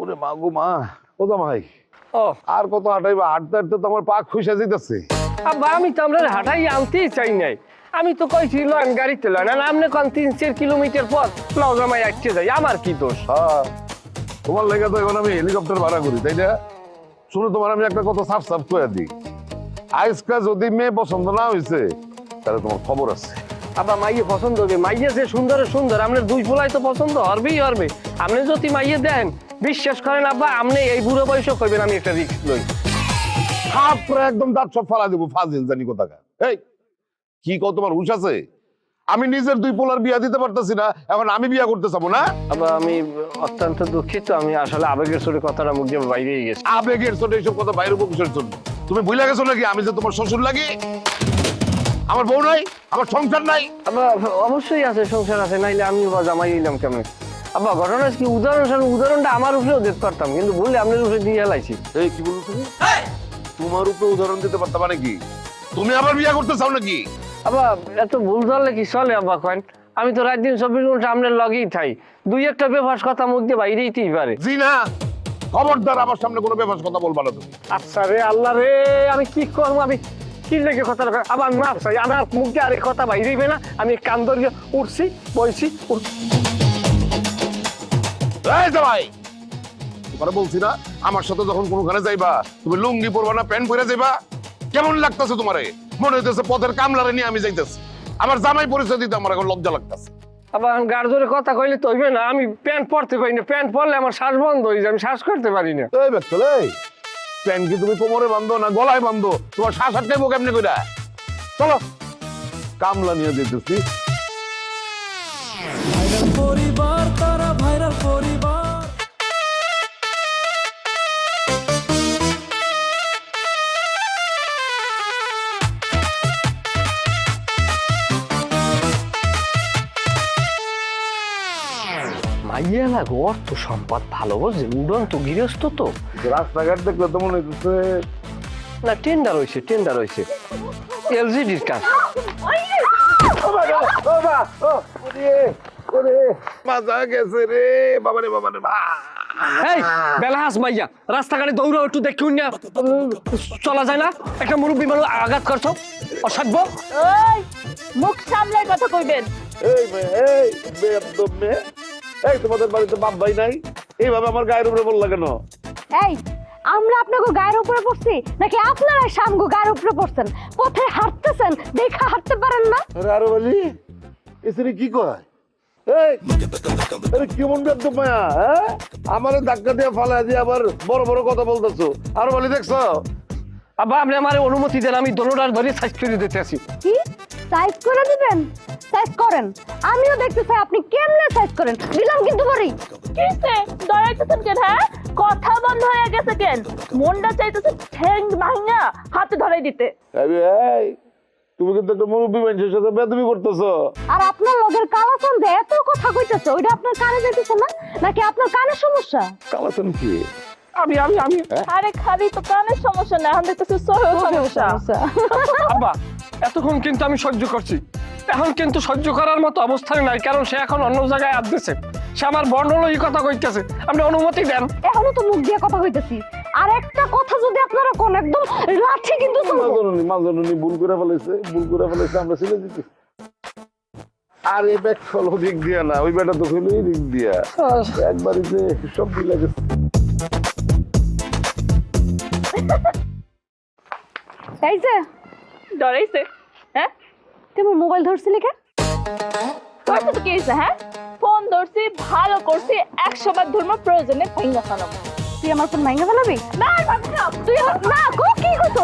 ওরে মা গো মা, ও জামাই ও আর কত হাঁটাইবা? হাঁটতে হাঁটতে তো আমার পা খুশা যেতেছে। আব্বা আমি তো আমরা হাঁটাই আনতেই চাই নাই। আমি তো কইছি লন গাড়িতে লন, আর আপনি কোন 3-4 কিলোমিটার পর নাও জামাই আসতে যাই, আমার কি দোষ? হ্যাঁ, তোমার লেগে তো এখন আমি হেলিকপ্টার ভাড়া করি, তাই না? শুনো, তোমার আমি একটা কথা সাফ সাফ করে দিই, আজকা যদি মেয়ে পছন্দ না হয়েছে তাহলে তোমার খবর আছে। আব্বা মাইয়ে পছন্দ হবে, মাইয়ে যে সুন্দর সুন্দর, আপনার দুই পোলাই তো পছন্দ হবেই হবে। আপনি যদি মাইয়ে দেন, বিশ্বাস করেন আব্বা, আপনি এই বুড়ো বয়সে কইবেন আমি একটা রিস্ক লই। থাপড়ে একদম দাঁত সব ফালা দেবো, ফাজিল জানি কোথাকার। এই কি কও, তোমার হুঁশ আছে? আমি নিজের দুই পোলার বিয়া দিতে পারতেছি না, এখন আমি বিয়া করতে চাবো না? আব্বা আমি অত্যন্ত দুঃখিত, আমি আসলে আবেগের সুরে কথাটা মুখ দিয়ে বাইরেই গেছে। আবেগের চোটে এইসব কথা বাইরে বকুশের জন্য তুমি ভুলে গেছো নাকি আমি যে তোমার শ্বশুর লাগি? আমার বউ নাই, আমার সংসার নাই? আব্বা অবশ্যই আছে, সংসার আছে, নাইলে আমি জামাই এলাম কেমন? আব্বা ঘটনা কি, উদাহরণটা আমার উপরেও দিতে পারতাম, কিন্তু বললে আপনার উপরে দিয়ে হেলাইছি। এই কি বলো তুমি? তোমার উপরে উদাহরণ দিতে পারতাম মানে কি? তুমি আবার বিয়া করতে চাও নাকি? আব্বা এত ভুল ধরলে কি চলে আব্বা? কয়েন আমি তো রাত দিন 24 ঘন্টা আপনার লগেই থাই, দুই একটা বেফাস কথা মুখ দিয়ে বাইরেইতেই পারে। জি না, খবরদার আমার সামনে কোনো বেফাস কথা বলবা না তুমি। আচ্ছা রে আল্লাহ রে, আমি কি করবো? আমি কি লেগে কথা আবার মাফ চাই, আমার মুখ দিয়ে আর কথা বাইরেইবে না। আমি কান ধরিয়ে উঠছি, বইছি, এই জামাই, তোমার বলছি না আমার সাথে যখন কোনোখানে যাইবা তুমি লুঙ্গি পরবা না, প্যান্ট পরে যাইবা? কেমন লাগতেছে তোমারে? মনে হইতেছে পথের কামলারে নিয়ে আমি যাইতেছি। আমার জামাই পরিচয় দিতে আমার এখন লজ্জা লাগতেছে। আবার গাড় ধরে কথা কইলে তো হইবে না, আমি প্যান্ট পরতে পারি না, প্যান্ট পরলে আমার শ্বাস বন্ধ হয়ে যায়, আমি শ্বাস করতে পারি না। এই বেকল, এই প্যান্ট কি তুমি কোমরে বাঁধো না গলায় বাঁধো? তোমার শ্বাস আটকাইবো কেমনে কইরা? চলো কামলা নিয়ে যেতেছি। পরিবার তারা ভাইরাল পরিবার। মাইয়া লাগো, অর্থ সম্পদ ভালো, বুঝলি উড়ন্ত গৃহস্থ তো। রাস্তাঘাট দেখলে তো মনে হইতেছে না টেন্ডার হয়েছে এলজিডির কাজ। মাজা গেছে রে বাবা রে বাবা রে। এই বেলাহাস মাইয়া, রাস্তাঘাটে দৌড়াও একটু দেখুন না, চলা যায় না? একটা মুরব্বী মানুষ আঘাত করছো, অসভ্য। ওই মুখ সামলে কথা কইবেন। এই মেয়ে, এই বেয়াদব মেয়ে, এই তোমাদের বাড়িতে বাপ ভাই নাই? এইভাবে আমার গায়ের উপরে বললা কেন? এই আমরা আপনাকে গায়ের উপরে পড়ছি নাকি আপনারা সামগো গায়ের উপরে পড়ছেন? পথে হাঁটতেছেন, দেখা হাঁটতে পারেন না? আরে বলি এসে কি কয়? এই আরে কেমন বেয়াদব মায়া, হ্যাঁ? আমারে ধাক্কা দিয়ে ফালা দিয়ে আবার বড় বড় কথা বলতেছো। আর বলি দেখছো? আব্বা আপনি আমার অনুমতি দেন, আমি দোনোটার ধরে সাইজ করে দিতে আসি। কি সাইজ করে দিবেন? সাইজ করেন, আমিও দেখতে চাই আপনি কেমনে সাইজ করেন। দিলাম কিন্তু বড়ি। কিসে ডরাইতেছেন কেন? হ্যাঁ কথা বন্ধ হয়ে গেছে কেন? মনটা চাইতেছে ঠ্যাং ভাঙা হাতে ধরাই দিতে। এই তুমি কিন্তু একটা মুরব্বী মানুষের সাথে বেয়াদবি করতেছো। আর আপনার লগের কালাচন যে এত কথা কইতেছে, ওইটা আপনার কানে যাইতেছে না নাকি আপনার কানের সমস্যা? কালাচন কি? আমি আরে খালি তো কানের সমস্যা না, এখন দেখতেছি সহিও সমস্যা। আব্বা এতক্ষণ কিন্তু আমি সহ্য করছি, এখন কিন্তু সহ্য করার মতো অবস্থায় নাই, কারণ সে এখন অন্য জায়গায় আদতেছে, সে আমার বর্ণলই কথা কইতেছে। আপনি অনুমতি দেন। এখনো তো মুখ দিয়ে কথা কইতেছি, আর একটা কথা যদি আপনারা কোন একদম লাঠি কিন্তু মাজননি ভুল করে ফেলেছে, আমরা ছেলে দিতে। আরে ব্যাগ ফলো দিক দিয়া না, ওই বেটা তো ফেলো এই দিক দিয়া, একবারই যে সব দিলে গেছে। এই যে ডরাইছে, হ্যাঁ তুমি মোবাইল ধরছিলি কেন? তোর তো কি হয়েছে? হ্যাঁ ফোন ধরছি, ভালো করছি, 100 বার ধর্ম প্রয়োজনে ভাঙা ফেলাবো। তুই আমার ফোন ভাঙা ফেলাবি? না তুই না কি করছো?